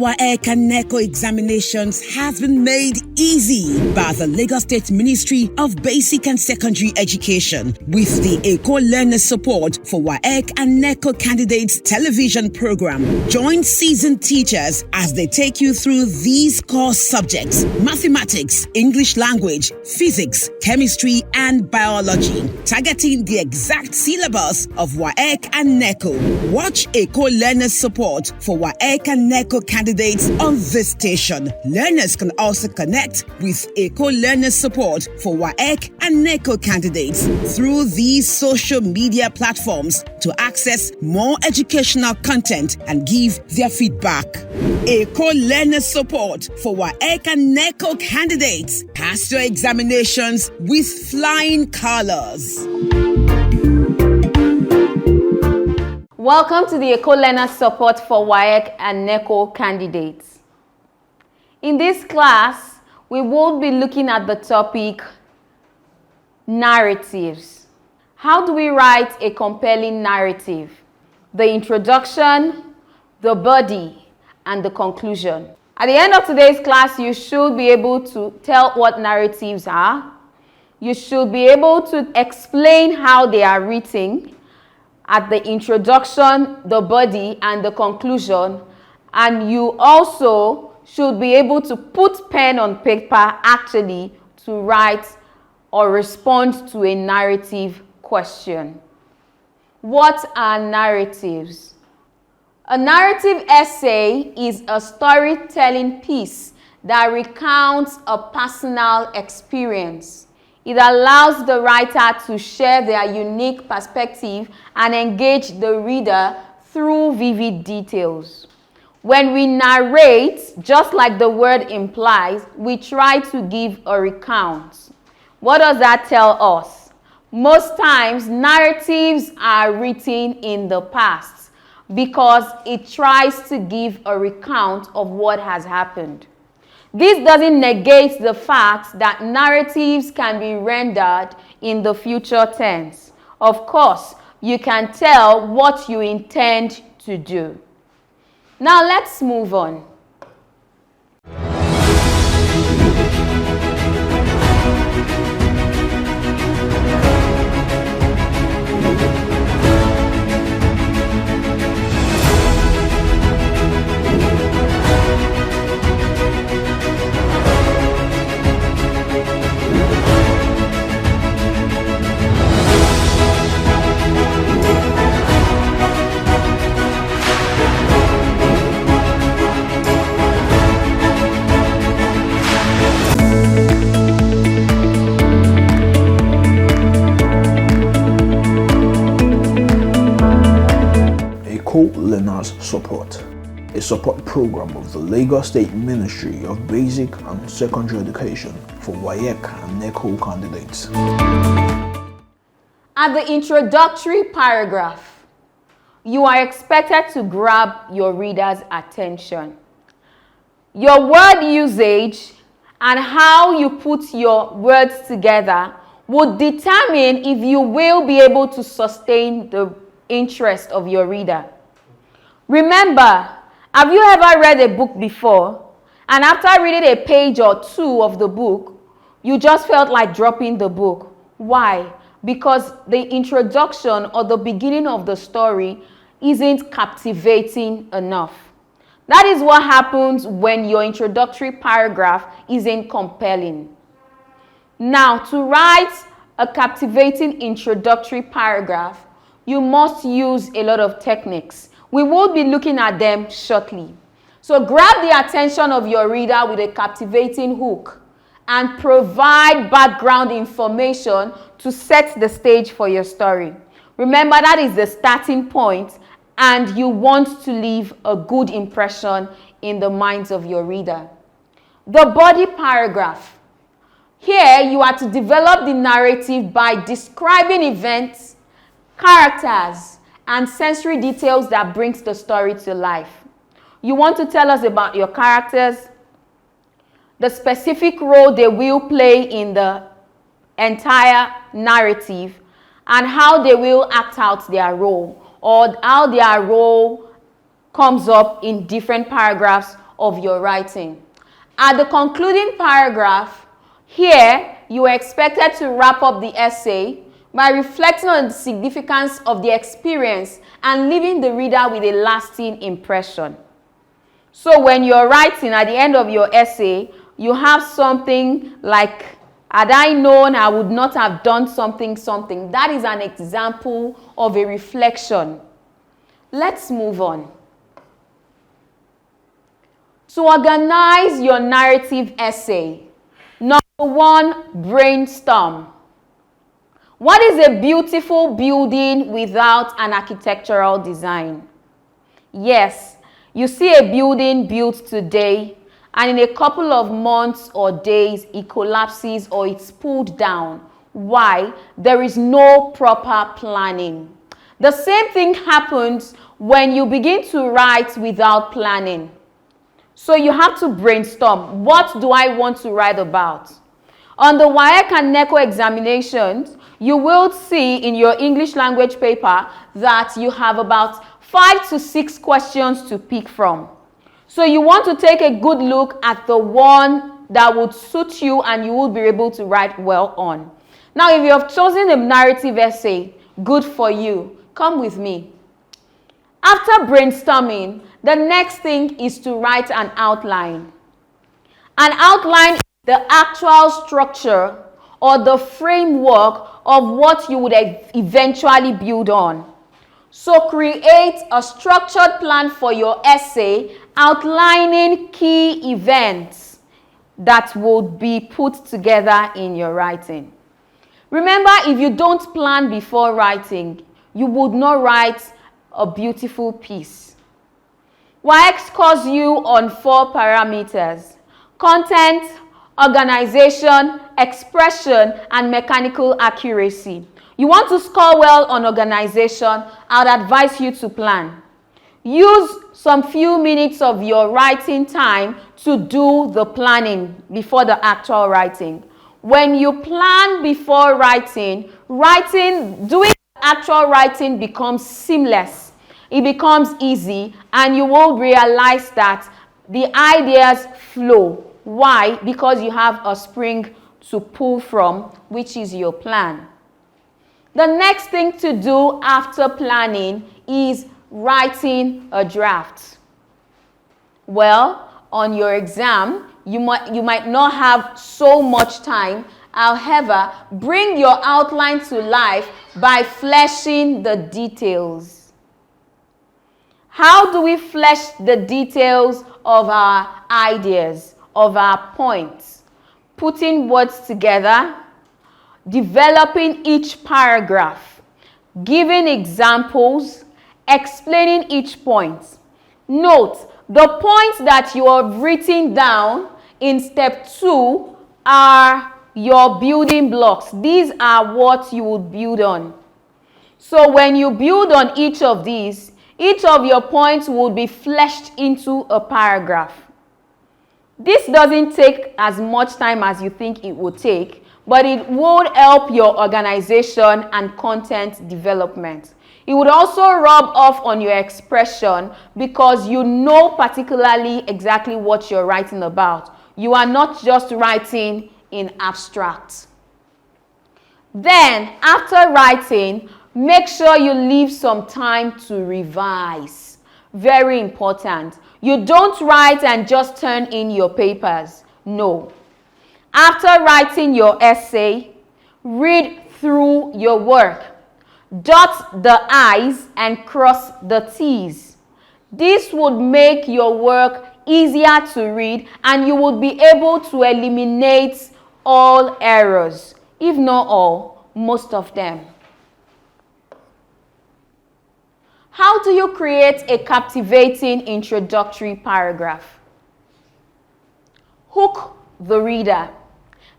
WAEC and NECO examinations has been made easy by the Lagos State Ministry of Basic and Secondary Education with the Eko Learners Support for WAEC and NECO Candidates television program. Join seasoned teachers as they take you through these core subjects: mathematics, English language, physics, chemistry, and biology, targeting the exact syllabus of WAEC and NECO. Watch Eko Learners Support for WAEC and NECO candidates on this station. Learners can also connect with Eko Learners Support for WAEC and NECO candidates through these social media platforms to access more educational content and give their feedback. Eko Learners Support for WAEC and NECO candidates. Pass your examinations with flying colors. Welcome to the Eko Learners Support for WAEC and NECO candidates. In this class, we will be looking at the topic narratives. How do we write a compelling narrative? The introduction, the body, and the conclusion. At the end of today's class, you should be able to tell what narratives are. You should be able to explain how they are written at the introduction, the body, and the conclusion. And you also should be able to put pen on paper actually to write or respond to a narrative question. What are narratives? A narrative essay is a storytelling piece that recounts a personal experience. It allows the writer to share their unique perspective and engage the reader through vivid details. When we narrate, just like the word implies, we try to give a recount. What does that tell us? Most times, narratives are written in the past because it tries to give a recount of what has happened. This doesn't negate the fact that narratives can be rendered in the future tense. Of course, you can tell what you intend to do. Now let's move on. Eko Learners Support, a support program of the Lagos State Ministry of Basic and Secondary Education for WAEC and NECO candidates. At the introductory paragraph, you are expected to grab your reader's attention. Your word usage and how you put your words together would determine if you will be able to sustain the interest of your reader. Remember, have you ever read a book before, and after reading a page or two of the book, you just felt like dropping the book? Why? Because the introduction or the beginning of the story isn't captivating enough. That is what happens when your introductory paragraph isn't compelling. Now, to write a captivating introductory paragraph, you must use a lot of techniques. We will be looking at them shortly. So grab the attention of your reader with a captivating hook and provide background information to set the stage for your story. Remember, that is the starting point, and you want to leave a good impression in the minds of your reader. The body paragraph. Here, you are to develop the narrative by describing events, characters, and sensory details that brings the story to life. You want to tell us about your characters, the specific role they will play in the entire narrative, and how they will act out their role, or how their role comes up in different paragraphs of your writing. At the concluding paragraph, here you are expected to wrap up the essay by reflecting on the significance of the experience and leaving the reader with a lasting impression. So when you're writing at the end of your essay, you have something like, had I known, I would not have done something. That is an example of a reflection. Let's move on. To organize your narrative essay, number one, brainstorm. What is a beautiful building without an architectural design? Yes, you see a building built today, and in a couple of months or days, it collapses or it's pulled down. Why? There is no proper planning. The same thing happens when you begin to write without planning. So you have to brainstorm. What do I want to write about? On the WAEC and NECO examinations, you will see in your English language paper that you have about 5 to 6 questions to pick from. So you want to take a good look at the one that would suit you and you will be able to write well on. Now, if you have chosen a narrative essay, good for you. Come with me. After brainstorming, the next thing is to write an outline. An outline is the actual structure or the framework of what you would eventually build on. So create a structured plan for your essay outlining key events that will be put together in your writing. Remember, if you don't plan before writing, you would not write a beautiful piece. WAEC scores you on 4 parameters: content, organization, expression, and mechanical accuracy. You want to score well on organization, I would advise you to plan. Use some few minutes of your writing time to do the planning before the actual writing. When you plan before writing, doing actual writing becomes seamless. It becomes easy, and you will realize that the ideas flow. Why? Because you have a spring to pull from, which is your plan. The next thing to do after planning is writing a draft. Well, on your exam, you might not have so much time. However, bring your outline to life by fleshing the details. How do we flesh the details of our ideas, of our points? Putting words together, developing each paragraph, giving examples, explaining each point. Note, the points that you have written down in step 2 are your building blocks. These are what you would build on. So when you build on each of these, each of your points will be fleshed into a paragraph. This doesn't take as much time as you think it would take, but it would help your organization and content development. It would also rub off on your expression because you know particularly exactly what you're writing about. You are not just writing in abstract. Then, after writing, make sure you leave some time to revise. Very important. You don't write and just turn in your papers. No. After writing your essay, read through your work. Dot the I's and cross the T's. This would make your work easier to read, and you would be able to eliminate all errors, if not all, most of them. How do you create a captivating introductory paragraph? Hook the reader.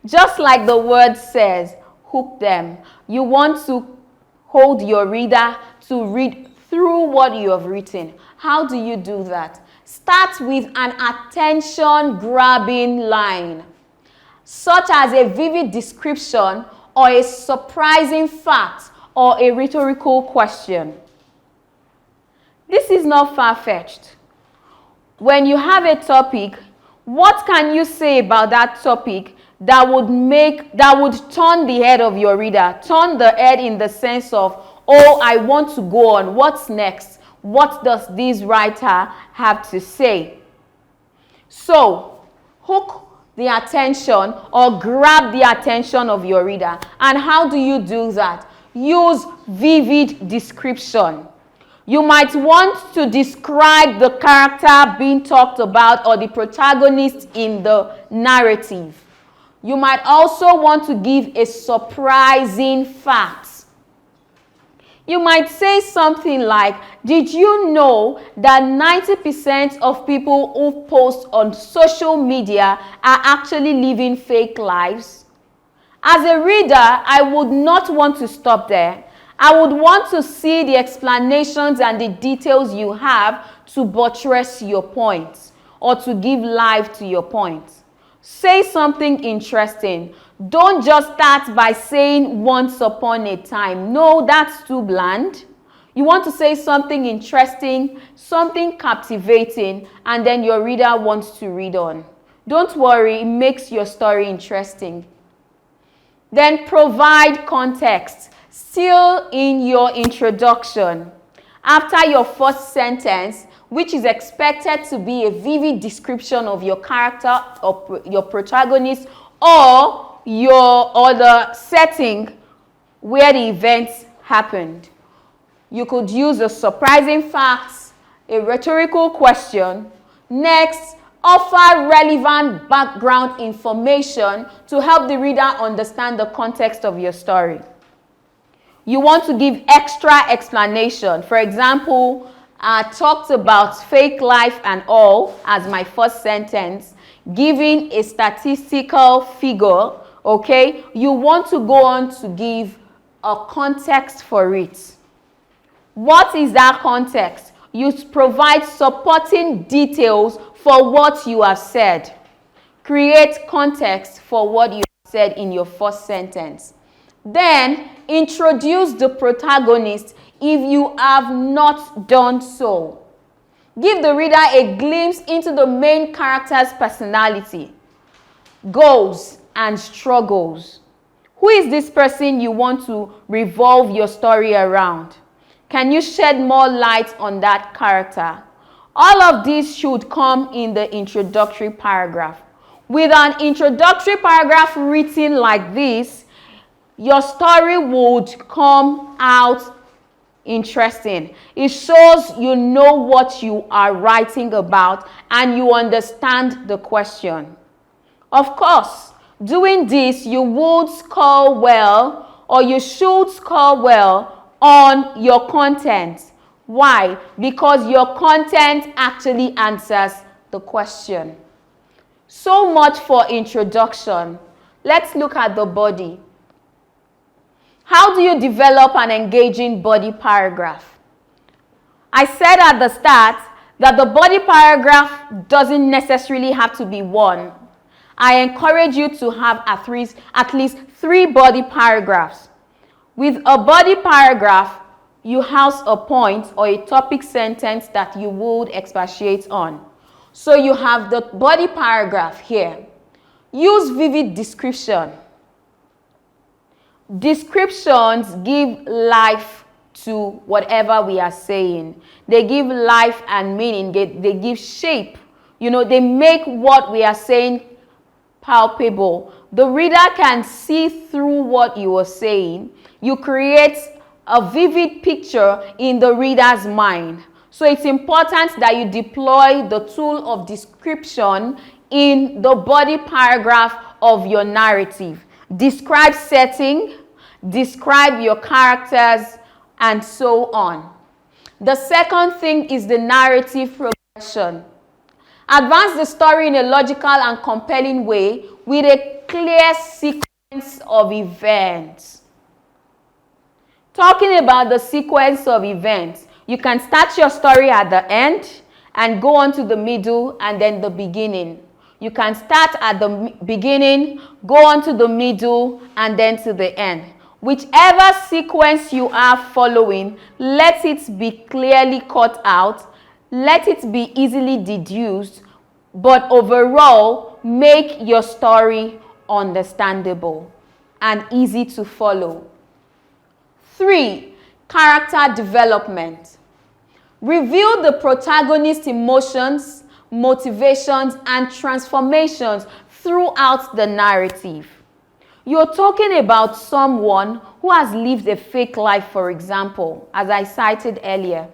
Just like the word says, hook them. You want to hold your reader to read through what you have written. How do you do that? Start with an attention-grabbing line, such as a vivid description or a surprising fact or a rhetorical question. This is not far-fetched. when you have a topic, what can you say about that topic that would turn the head of your reader? Turn the head in the sense of, oh, I want to go on. What's next? What does this writer have to say? So, hook the attention or grab the attention of your reader. And how do you do that? Use vivid description. You might want to describe the character being talked about or the protagonist in the narrative. You might also want to give a surprising fact. You might say something like, did you know that 90% of people who post on social media are actually living fake lives? As a reader, I would not want to stop there. I would want to see the explanations and the details you have to buttress your point or to give life to your point. Say something interesting. Don't just start by saying once upon a time. No, that's too bland. You want to say something interesting, something captivating, and then your reader wants to read on. Don't worry, it makes your story interesting. Then provide context. Still in your introduction. After your first sentence, which is expected to be a vivid description of your character or your protagonist or the setting where the events happened. You could use a surprising fact, a rhetorical question. Next, offer relevant background information to help the reader understand the context of your story. You want to give extra explanation. For example, I talked about fake life and all as my first sentence, giving a statistical figure, okay? You want to go on to give a context for it. What is that context? You provide supporting details for what you have said. Create context for what you have said in your first sentence. Then, introduce the protagonist if you have not done so. Give the reader a glimpse into the main character's personality, goals, and struggles. Who is this person you want to revolve your story around? Can you shed more light on that character? All of these should come in the introductory paragraph. With an introductory paragraph written like this, your story would come out interesting. It shows you know what you are writing about and you understand the question. Of course, doing this, you would score well or you should score well on your content. Why? Because your content actually answers the question. So much for introduction. Let's look at the body. How do you develop an engaging body paragraph? I said at the start that the body paragraph doesn't necessarily have to be one. I encourage you to have at least 3 body paragraphs. With a body paragraph, you house a point or a topic sentence that you would expatiate on. So you have the body paragraph here. Use vivid description. Descriptions give life to whatever we are saying. They give life and meaning. They give shape. You know, they make what we are saying palpable. The reader can see through what you are saying. You create a vivid picture in the reader's mind. So it's important that you deploy the tool of description in the body paragraph of your narrative. Describe setting, describe your characters, and so on. The second thing is the narrative progression. Advance the story in a logical and compelling way with a clear sequence of events. Talking about the sequence of events, you can start your story at the end and go on to the middle and then the beginning. You can start at the beginning, go on to the middle, and then to the end. Whichever sequence you are following, let it be clearly cut out. let it be easily deduced, but overall, make your story understandable and easy to follow. 3. Character development. Reveal the protagonist's emotions, motivations, and transformations throughout the narrative. You're talking about someone who has lived a fake life, for example, as I cited earlier.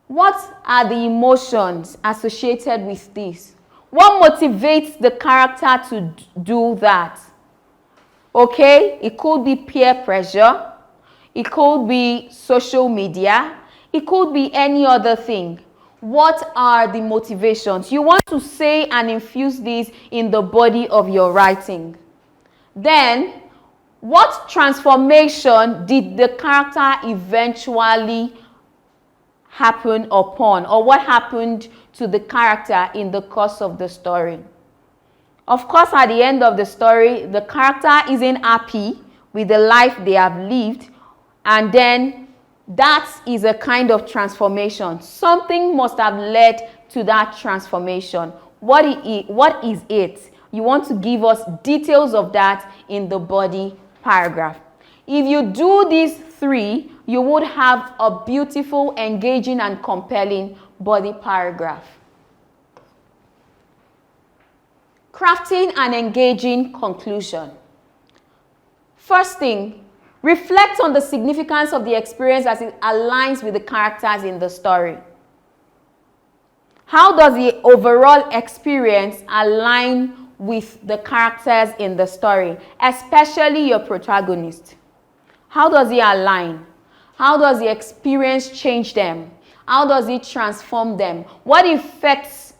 What are the emotions associated with this? What motivates the character to do that? Okay, it could be peer pressure, it could be social media, it could be any other thing. What are the motivations? You want to say and infuse this in the body of your writing. Then, what transformation did the character eventually happen upon, or what happened to the character in the course of the story? Of course, at the end of the story, the character isn't happy with the life they have lived, and then that is a kind of transformation. Something must have led to that transformation. What is it? You want to give us details of that in the body paragraph. If you do these 3, you would have a beautiful, engaging, and compelling body paragraph. Crafting an engaging conclusion. First thing, reflect on the significance of the experience as it aligns with the characters in the story. How does the overall experience align with the characters in the story, especially your protagonist? How does it align? How does the experience change them? How does it transform them? What effects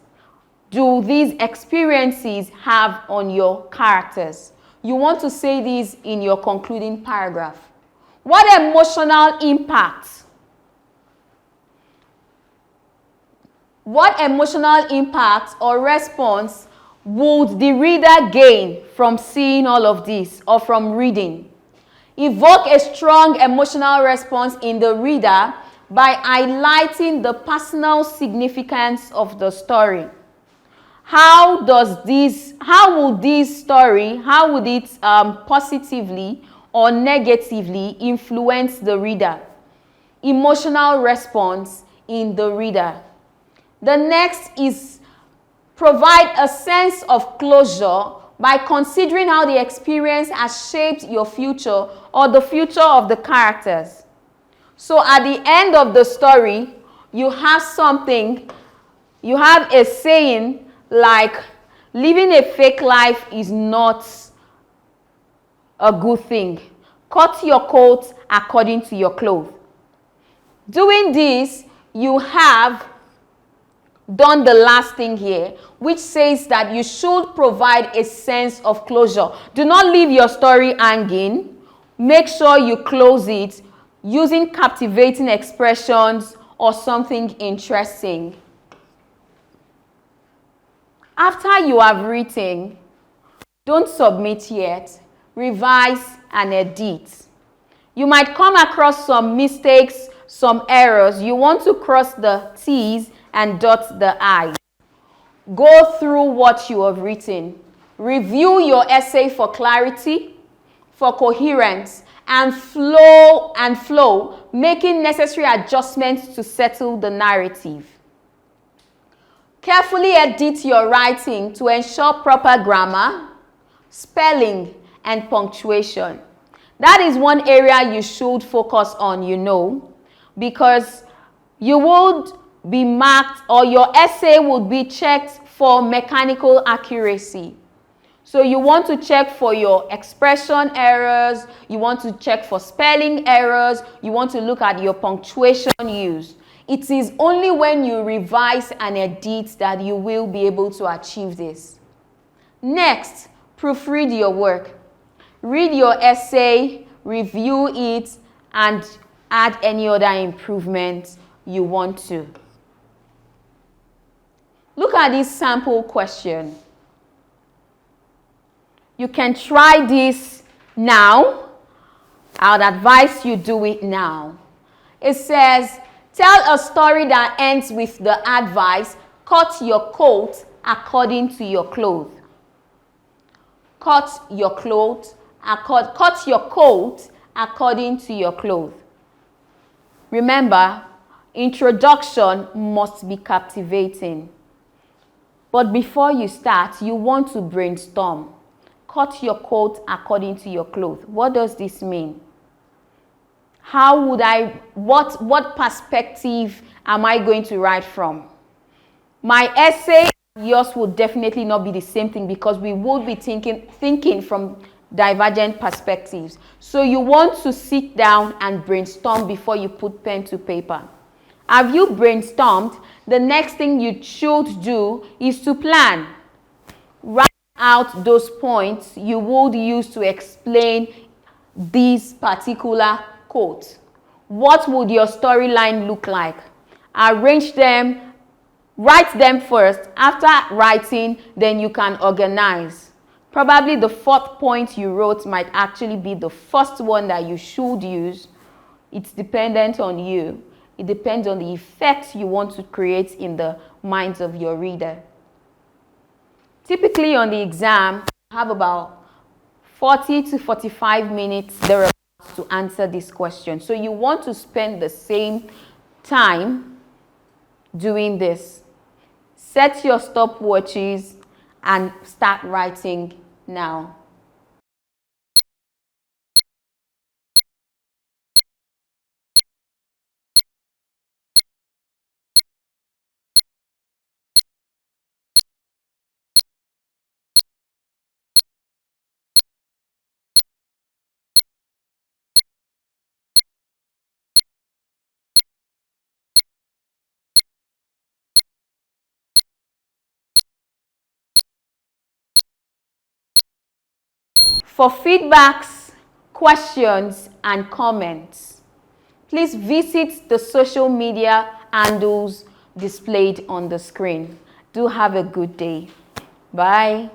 do these experiences have on your characters? You want to say this in your concluding paragraph. What emotional impact? What emotional impact or response would the reader gain from seeing all of this or from reading? Evoke a strong emotional response in the reader by highlighting the personal significance of the story. How would it positively or negatively influence the reader? Emotional response in the reader. The next is provide a sense of closure by considering how the experience has shaped your future or the future of the characters. So at the end of the story, you have a saying like, living a fake life is not a good thing. Cut your coat according to your clothes. Doing this, you have done the last thing here, which says that you should provide a sense of closure. Do not leave your story hanging. Make sure you close it using captivating expressions or something interesting. After you have written, don't submit yet. Revise and edit. You might come across some mistakes, some errors. You want to cross the T's and dot the I's. Go through what you have written. Review your essay for clarity, for coherence, and flow, making necessary adjustments to settle the narrative. Carefully edit your writing to ensure proper grammar, spelling, and punctuation. That is one area you should focus on, because you would be marked, or your essay would be checked for mechanical accuracy. So you want to check for your expression errors, you want to check for spelling errors, you want to look at your punctuation use. It is only when you revise and edit that you will be able to achieve this. Next, proofread your work. Read your essay, review it, and add any other improvements you want to. Look at this sample question. You can try this now. I would advise you do it now. It says, Tell a story that ends with the advice, cut your coat according to your clothes. Cut your coat according to your clothes. Remember, introduction must be captivating. But before you start, you want to brainstorm. Cut your coat according to your clothes. What does this mean? How would what perspective am I going to write from? My essay and yours will definitely not be the same thing because we will be thinking from divergent perspectives. So you want to sit down and brainstorm before you put pen to paper. Have you brainstormed? The next thing you should do is to plan. Write out those points you would use to explain this particular quote. What would your storyline look like? Arrange them, write them first. After writing, then you can organize. Probably the fourth point you wrote might actually be the first one that you should use. It's dependent on you. It depends on the effect you want to create in the minds of your reader. Typically on the exam, you have about 40 to 45 minutes thereabouts to answer this question. So you want to spend the same time doing this. Set your stopwatches and start writing now. For feedbacks, questions, and comments, please visit the social media handles displayed on the screen. Do have a good day. Bye.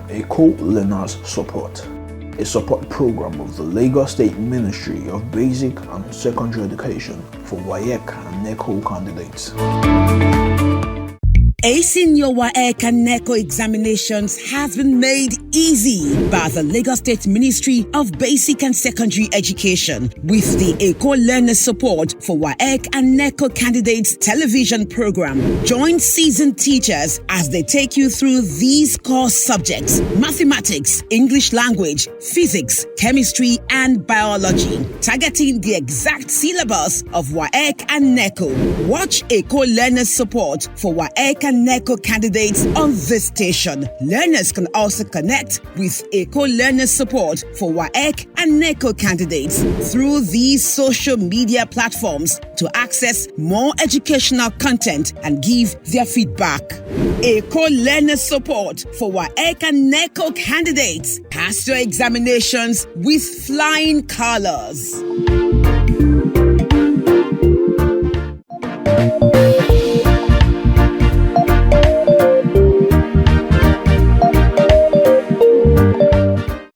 Eko Learners Support, a support program of the Lagos State Ministry of Basic and Secondary Education for WAEC and NECO candidates. Acing your WAEC and NECO examinations has been made easy by the Lagos State Ministry of Basic and Secondary Education with the Eko Learners Support for WAEC and NECO candidates television program. Join seasoned teachers as they take you through these core subjects: mathematics, English language, physics, chemistry, and biology, targeting the exact syllabus of WAEC and NECO. Watch Eko Learners Support for WAEC and NECO candidates on this station. Learners can also connect with Eko Learners Support for WAEC and NECO candidates through these social media platforms to access more educational content and give their feedback. Eko Learners Support for WAEC and NECO candidates. Pass your examinations with flying colors.